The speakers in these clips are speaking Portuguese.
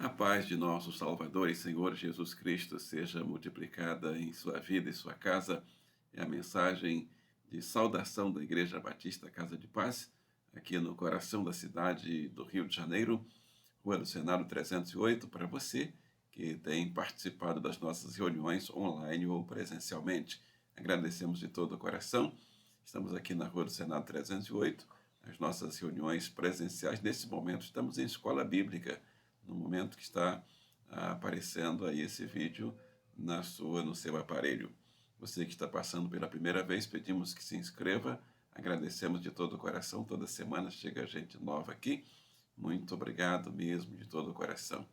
A paz de nosso Salvador e Senhor Jesus Cristo seja multiplicada em sua vida e sua casa. É a mensagem de saudação da Igreja Batista Casa de Paz, aqui no coração da cidade do Rio de Janeiro, Rua do Senado 308, para você que tem participado das nossas reuniões online ou presencialmente. Agradecemos de todo o coração. Estamos aqui na Rua do Senado 308, as nossas reuniões presenciais. Nesse momento estamos em escola bíblica, no momento que está aparecendo aí esse vídeo no seu aparelho. Você que está passando pela primeira vez, pedimos que se inscreva. Agradecemos de todo o coração. Toda semana chega gente nova aqui. Muito obrigado mesmo, de todo o coração.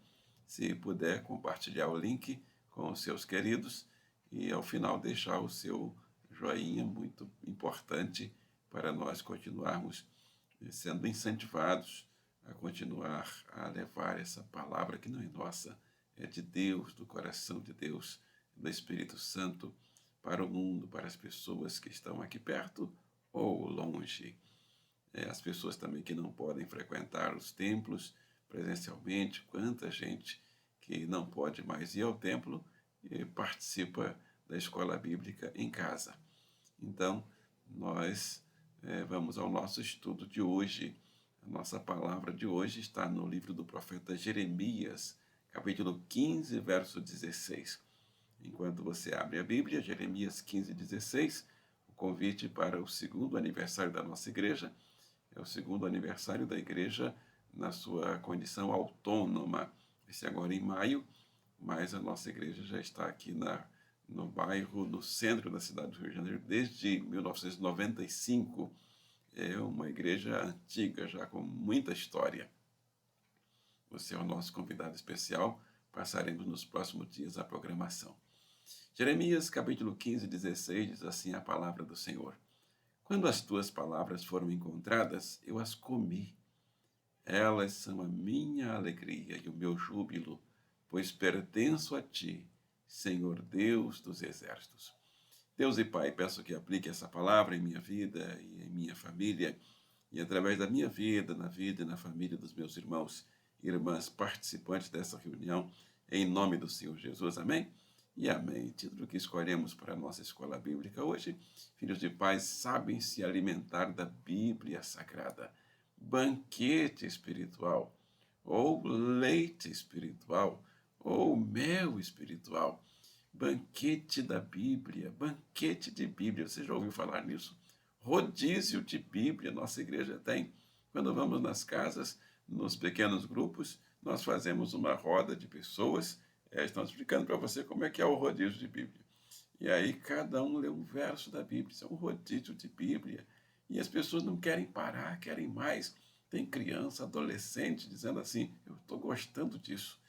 Se puder, compartilhar o link com os seus queridos e, ao final, deixar o seu joinha, muito importante para nós continuarmos sendo incentivados a continuar a levar essa palavra que não é nossa, é de Deus, do coração de Deus, do Espírito Santo, para o mundo, para as pessoas que estão aqui perto ou longe. As pessoas também que não podem frequentar os templos presencialmente, quanta gente que não pode mais ir ao templo e participa da escola bíblica em casa. Então, nós vamos ao nosso estudo de hoje. A nossa palavra de hoje está no livro do profeta Jeremias, capítulo 15, verso 16. Enquanto você abre a Bíblia, Jeremias 15, 16, o convite para o segundo aniversário da nossa igreja. É o segundo aniversário da igreja na sua condição autônoma. Esse agora em maio, mas a nossa igreja já está aqui no bairro, no centro da cidade do Rio de Janeiro, desde 1995. É uma igreja antiga, já com muita história. Você é o nosso convidado especial. Passaremos nos próximos dias a programação. Jeremias, capítulo 15, 16, diz assim a palavra do Senhor. Quando as tuas palavras foram encontradas, eu as comi. Elas são a minha alegria e o meu júbilo, pois pertenço a ti, Senhor Deus dos exércitos. Deus e Pai, peço que aplique essa palavra em minha vida e em minha família, e através da minha vida, na vida e na família dos meus irmãos e irmãs participantes dessa reunião, em nome do Senhor Jesus. Amém? E amém. Título que escolhemos para a nossa escola bíblica hoje: Filhos de pais sabem se alimentar da Bíblia Sagrada. Banquete espiritual, ou leite espiritual, ou mel espiritual. Banquete da Bíblia, banquete de Bíblia. Você já ouviu falar nisso? Rodízio de Bíblia, nossa igreja tem. Quando vamos nas casas, nos pequenos grupos, nós fazemos uma roda de pessoas. Estamos explicando para você como é que é o rodízio de Bíblia. E aí cada um lê um verso da Bíblia. Isso é um rodízio de Bíblia. E as pessoas não querem parar, querem mais. Tem criança, adolescente, dizendo assim, eu estou gostando disso.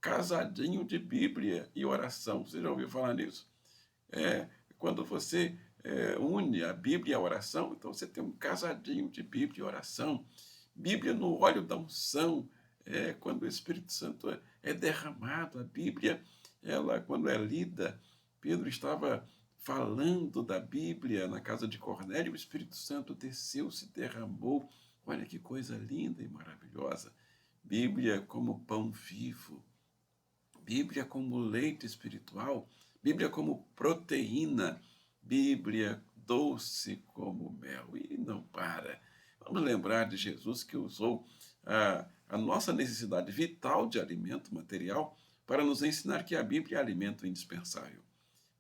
Casadinho de Bíblia e oração. Você já ouviu falar nisso? Quando você une a Bíblia e a oração, então você tem um casadinho de Bíblia e oração. Bíblia no óleo da unção, quando o Espírito Santo é derramado. A Bíblia, ela, quando é lida, Pedro estava falando da Bíblia na casa de Cornélio, o Espírito Santo desceu, se derramou. Olha que coisa linda e maravilhosa. Bíblia como pão vivo. Bíblia como leite espiritual, Bíblia como proteína, Bíblia doce como mel. E não para. Vamos lembrar de Jesus que usou a nossa necessidade vital de alimento material para nos ensinar que a Bíblia é alimento indispensável.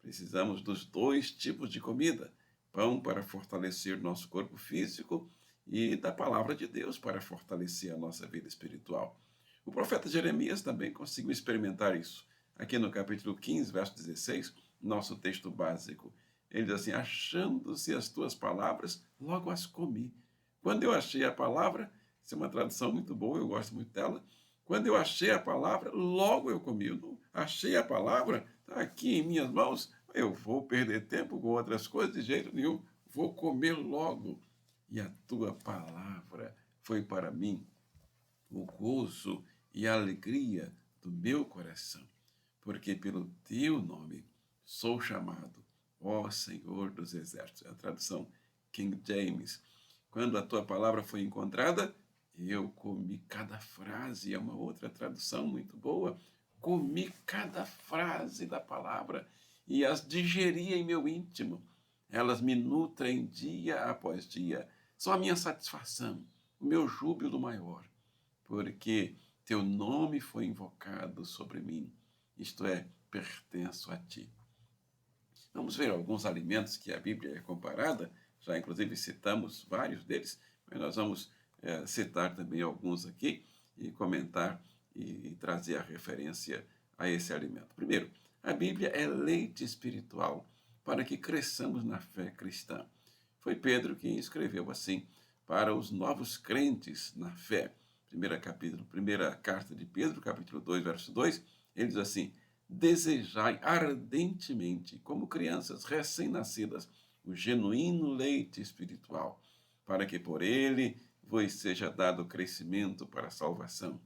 Precisamos dos dois tipos de comida: pão para fortalecer nosso corpo físico e da palavra de Deus para fortalecer a nossa vida espiritual. O profeta Jeremias também conseguiu experimentar isso. Aqui no capítulo 15, verso 16, nosso texto básico, ele diz assim: achando-se as tuas palavras, logo as comi. Quando eu achei a palavra, essa é uma tradução muito boa, eu gosto muito dela. Quando eu achei a palavra, logo eu comi. Eu não achei a palavra, está aqui em minhas mãos, eu vou perder tempo com outras coisas de jeito nenhum, vou comer logo. E a tua palavra foi para mim o gozo e a alegria do meu coração, porque pelo teu nome sou chamado, ó Senhor dos Exércitos. É a tradução King James. Quando a tua palavra foi encontrada, Eu comi cada frase, é uma outra tradução muito boa. Comi cada frase da palavra e as digeri em meu íntimo. Elas me nutrem dia após dia. São a minha satisfação, o meu júbilo maior, porque teu nome foi invocado sobre mim, isto é, pertenço a ti. Vamos ver alguns alimentos que a Bíblia é comparada, já inclusive citamos vários deles, mas nós vamos citar também alguns aqui e comentar e trazer a referência a esse alimento. Primeiro, a Bíblia é leite espiritual para que cresçamos na fé cristã. Foi Pedro quem escreveu assim para os novos crentes na fé. Primeira carta de Pedro, capítulo 2, verso 2, ele diz assim: desejai ardentemente, como crianças recém-nascidas, o genuíno leite espiritual, para que por ele vos seja dado crescimento para a salvação.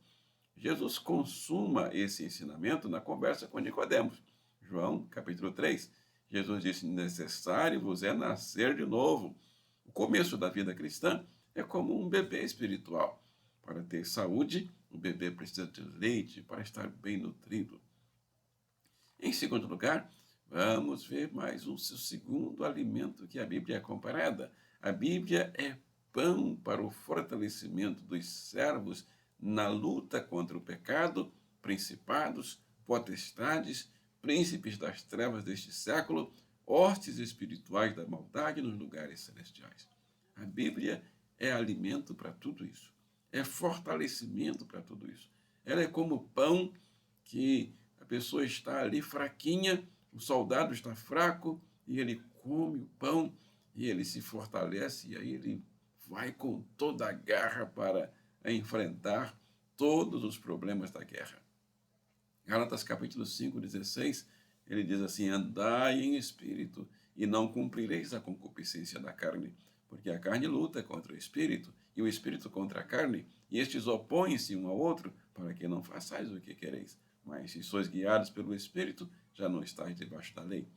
Jesus consuma esse ensinamento na conversa com Nicodemos. João, capítulo 3. Jesus disse: necessário vos é nascer de novo. O começo da vida cristã é como um bebê espiritual. Para ter saúde, o bebê precisa de leite para estar bem nutrido. Em segundo lugar, vamos ver mais um segundo alimento que a Bíblia é comparada. A Bíblia é pão para o fortalecimento dos servos na luta contra o pecado, principados, potestades, príncipes das trevas deste século, hostes espirituais da maldade nos lugares celestiais. A Bíblia é alimento para tudo isso. É fortalecimento para tudo isso. Ela é como pão que a pessoa está ali fraquinha, o soldado está fraco e ele come o pão e ele se fortalece e aí ele vai com toda a garra para enfrentar todos os problemas da guerra. Gálatas capítulo 5, 16, ele diz assim: andai em espírito e não cumprireis a concupiscência da carne, porque a carne luta contra o espírito e o espírito contra a carne, e estes opõem-se um ao outro para que não façais o que quereis. Mas se sois guiados pelo espírito, já não estáis debaixo da lei.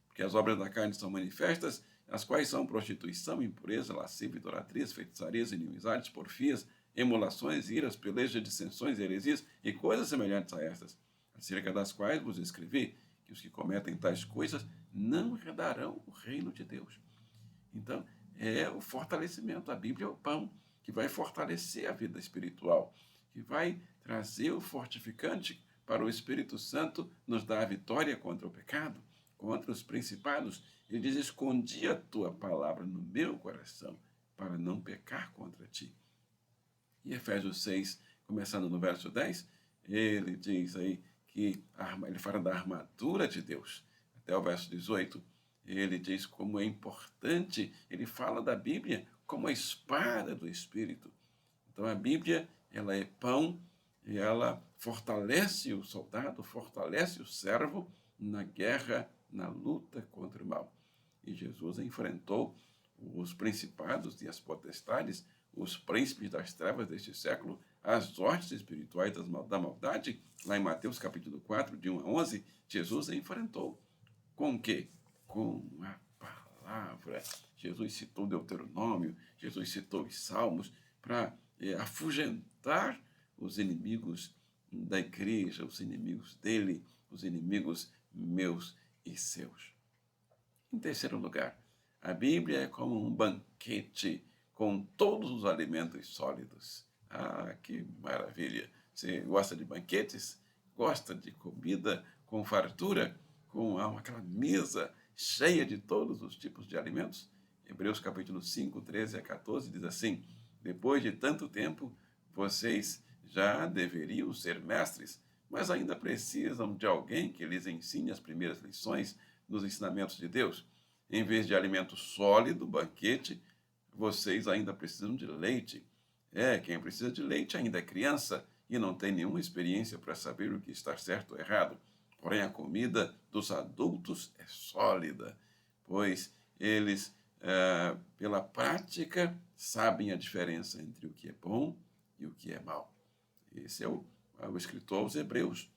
Porque as obras da carne são manifestas, as quais são prostituição, impureza, lascívia, idolatrias, feitiçarias, inimizades, porfias, emulações, iras, pelejas, dissensões, heresias e coisas semelhantes a estas, acerca das quais vos escrevi que os que cometem tais coisas não herdarão o reino de Deus. Então, é o fortalecimento. A Bíblia é o pão que vai fortalecer a vida espiritual, que vai trazer o fortificante para o Espírito Santo nos dar a vitória contra o pecado, contra os principados. Ele diz: escondi a tua palavra no meu coração para não pecar contra ti. E Efésios 6, começando no verso 10, ele diz aí que ele fala da armadura de Deus. Até o verso 18, ele diz como é importante, ele fala da Bíblia como a espada do Espírito. Então a Bíblia, ela é pão e ela fortalece o soldado, fortalece o servo na guerra, na luta contra o mal. E Jesus enfrentou os principados e as potestades, os príncipes das trevas deste século, as hostes espirituais da maldade. Lá em Mateus capítulo 4, de 1 a 11, Jesus enfrentou. Com o quê? Com a palavra. Jesus citou Deuteronômio, Jesus citou os Salmos para afugentar os inimigos da igreja, os inimigos dele, os inimigos meus e seus. Em terceiro lugar, a Bíblia é como um banquete com todos os alimentos sólidos. Ah, que maravilha! Você gosta de banquetes? Gosta de comida com fartura? Com aquela mesa cheia de todos os tipos de alimentos? Hebreus capítulo 5, 13 a 14 diz assim: depois de tanto tempo, vocês já deveriam ser mestres, mas ainda precisam de alguém que lhes ensine as primeiras lições dos ensinamentos de Deus. Em vez de alimento sólido, banquete, vocês ainda precisam de leite. Quem precisa de leite ainda é criança e não tem nenhuma experiência para saber o que está certo ou errado. Porém, a comida dos adultos é sólida, pois eles, pela prática, sabem a diferença entre o que é bom e o que é mal. Esse é o escritor aos Hebreus,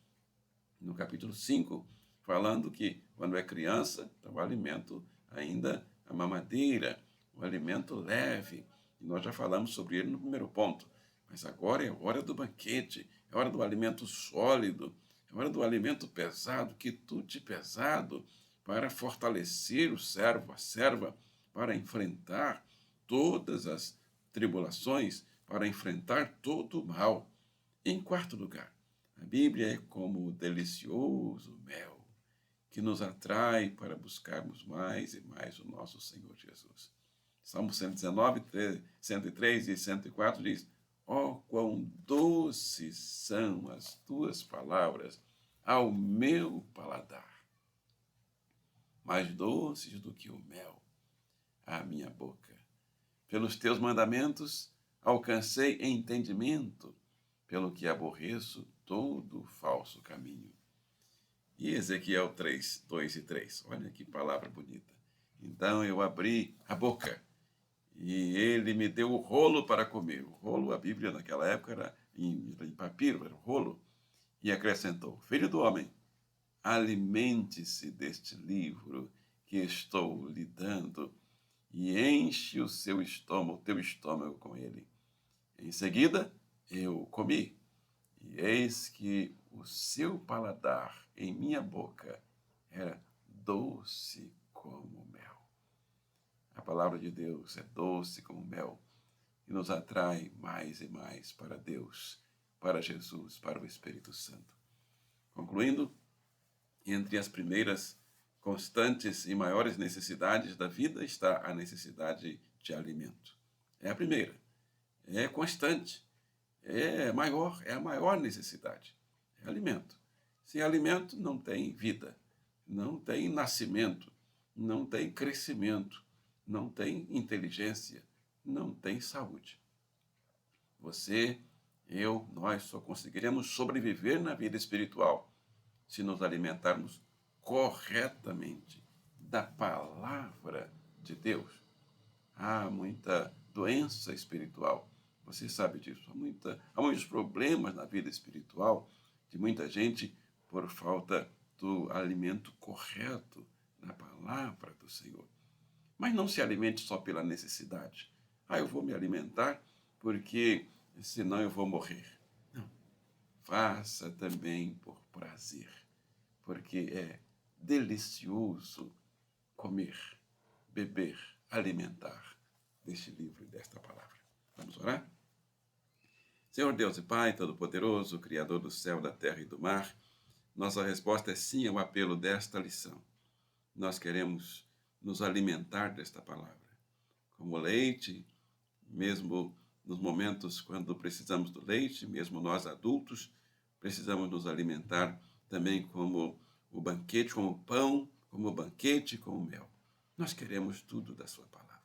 no capítulo 5, falando que quando é criança, então o alimento ainda a mamadeira, o alimento leve. E nós já falamos sobre ele no primeiro ponto. Mas agora é hora do banquete, é hora do alimento sólido, é hora do alimento pesado, quitute pesado, para fortalecer o servo, a serva, para enfrentar todas as tribulações, para enfrentar todo o mal. Em quarto lugar, a Bíblia é como o delicioso mel que nos atrai para buscarmos mais e mais o nosso Senhor Jesus. Salmo 119, 103 e 104 diz: ó, quão doces são as tuas palavras ao meu paladar, mais doces do que o mel à minha boca. Pelos teus mandamentos alcancei entendimento, pelo que aborreço todo falso caminho. E Ezequiel 3, 2 e 3. Olha que palavra bonita. Então eu abri a boca e ele me deu o rolo para comer. O rolo, a Bíblia naquela época era em papiro, era o rolo. E acrescentou: filho do homem, alimente-se deste livro que estou lhe dando e enche o teu estômago com ele. Em seguida, eu comi, e eis que o seu paladar em minha boca era doce como mel. A palavra de Deus é doce como mel e nos atrai mais e mais para Deus, para Jesus, para o Espírito Santo. Concluindo, entre as primeiras constantes e maiores necessidades da vida está a necessidade de alimento. É a primeira, é constante, é a maior necessidade, é alimento. Sem alimento não tem vida, não tem nascimento, não tem crescimento, não tem inteligência, não tem saúde. Você, eu, nós só conseguiremos sobreviver na vida espiritual se nos alimentarmos corretamente da palavra de Deus. Há muita doença espiritual, você sabe disso. Há muitos problemas na vida espiritual de muita gente por falta do alimento correto na palavra do Senhor. Mas não se alimente só pela necessidade. Eu vou me alimentar porque senão eu vou morrer. Não. Faça também por prazer, porque é delicioso comer, beber, alimentar deste livro e desta palavra. Vamos orar? Senhor Deus e Pai Todo-Poderoso, Criador do céu, da terra e do mar, nossa resposta é sim ao apelo desta lição. Nós queremos nos alimentar desta palavra. Como leite, mesmo nos momentos quando precisamos do leite, mesmo nós adultos, precisamos nos alimentar também como o banquete, como o pão, como o banquete, como o mel. Nós queremos tudo da sua palavra.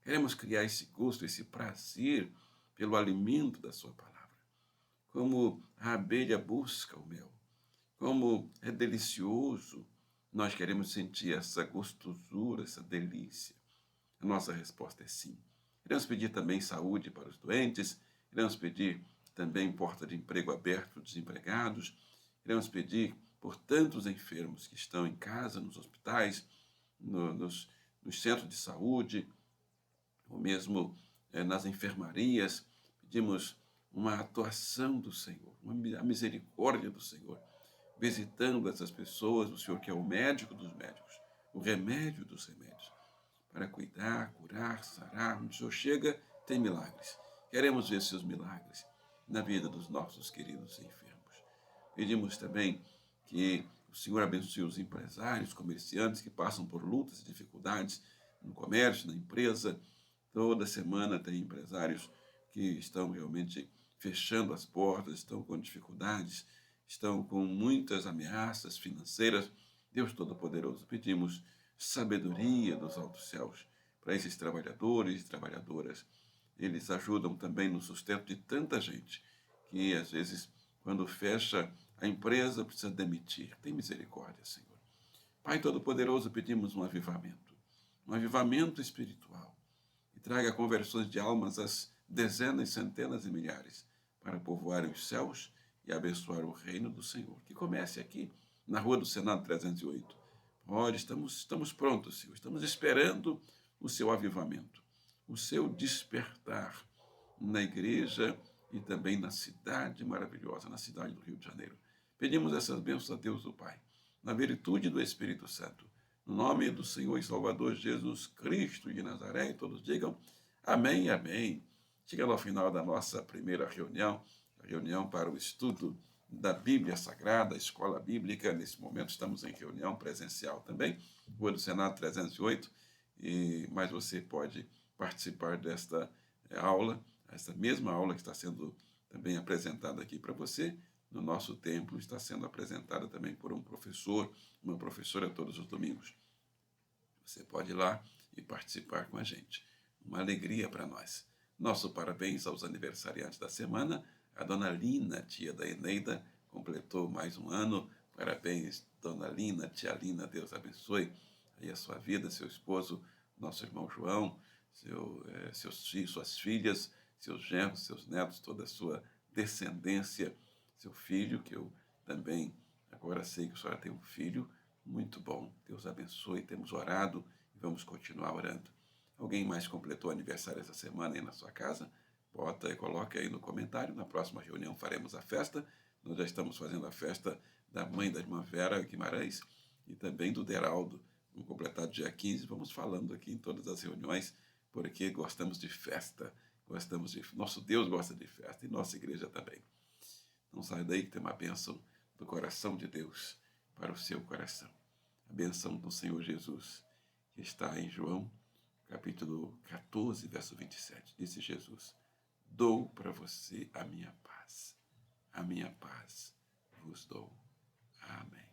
Queremos criar esse gosto, esse prazer pelo alimento da sua palavra. Como a abelha busca o mel, como é delicioso, nós queremos sentir essa gostosura, essa delícia. A nossa resposta é sim. Iremos pedir também saúde para os doentes, iremos pedir também porta de emprego aberto para os desempregados, iremos pedir por tantos enfermos que estão em casa, nos hospitais, nos centros de saúde, ou mesmo nas enfermarias. Pedimos uma atuação do Senhor, a misericórdia do Senhor, visitando essas pessoas, o Senhor que é o médico dos médicos, o remédio dos remédios, para cuidar, curar, sarar. Onde o Senhor chega, tem milagres. Queremos ver seus milagres na vida dos nossos queridos enfermos. Pedimos também que o Senhor abençoe os empresários, comerciantes que passam por lutas e dificuldades no comércio, na empresa. Toda semana tem empresários que estão realmente fechando as portas, estão com dificuldades, estão com muitas ameaças financeiras. Deus Todo-Poderoso, pedimos sabedoria dos altos céus para esses trabalhadores e trabalhadoras. Eles ajudam também no sustento de tanta gente que, às vezes, quando fecha a empresa, precisa demitir. Tem misericórdia, Senhor. Pai Todo-Poderoso, pedimos um avivamento espiritual, e traga conversões de almas às dezenas, centenas e milhares, para povoarem os céus e abençoar o reino do Senhor. Que comece aqui, na Rua do Senado 308. Ora, estamos prontos, Senhor. Estamos esperando o seu avivamento, o seu despertar na igreja e também na cidade maravilhosa, na cidade do Rio de Janeiro. Pedimos essas bênçãos a Deus o Pai, na virtude do Espírito Santo, no nome do Senhor e Salvador Jesus Cristo de Nazaré, e todos digam amém e amém. Chegando ao final da nossa primeira reunião, a reunião para o estudo da Bíblia Sagrada, a Escola Bíblica. Nesse momento estamos em reunião presencial também, Rua do Senado 308, mas você pode participar desta aula, essa mesma aula que está sendo também apresentada aqui para você, no nosso templo, está sendo apresentada também por um professor, uma professora todos os domingos. Você pode ir lá e participar com a gente. Uma alegria para nós. Nosso parabéns aos aniversariantes da semana. A dona Lina, tia da Eneida, completou mais um ano. Parabéns, dona Lina, tia Lina, Deus abençoe aí a sua vida, seu esposo, nosso irmão João, seus filhos, suas filhas, seus genros, seus netos, toda a sua descendência, seu filho, que eu também agora sei que a senhora tem um filho muito bom. Deus abençoe, temos orado e vamos continuar orando. Alguém mais completou aniversário essa semana aí na sua casa? Bota e coloque aí no comentário. Na próxima reunião faremos a festa. Nós já estamos fazendo a festa da mãe da irmã Vera Guimarães e também do Deraldo. Vamos completar dia 15. Vamos falando aqui em todas as reuniões, porque gostamos de festa. Nosso Deus gosta de festa e nossa igreja também. Não sai daí que tem uma bênção do coração de Deus para o seu coração. A bênção do Senhor Jesus, que está em João, capítulo 14, verso 27. Disse Jesus: dou para você a minha paz vos dou. Amém.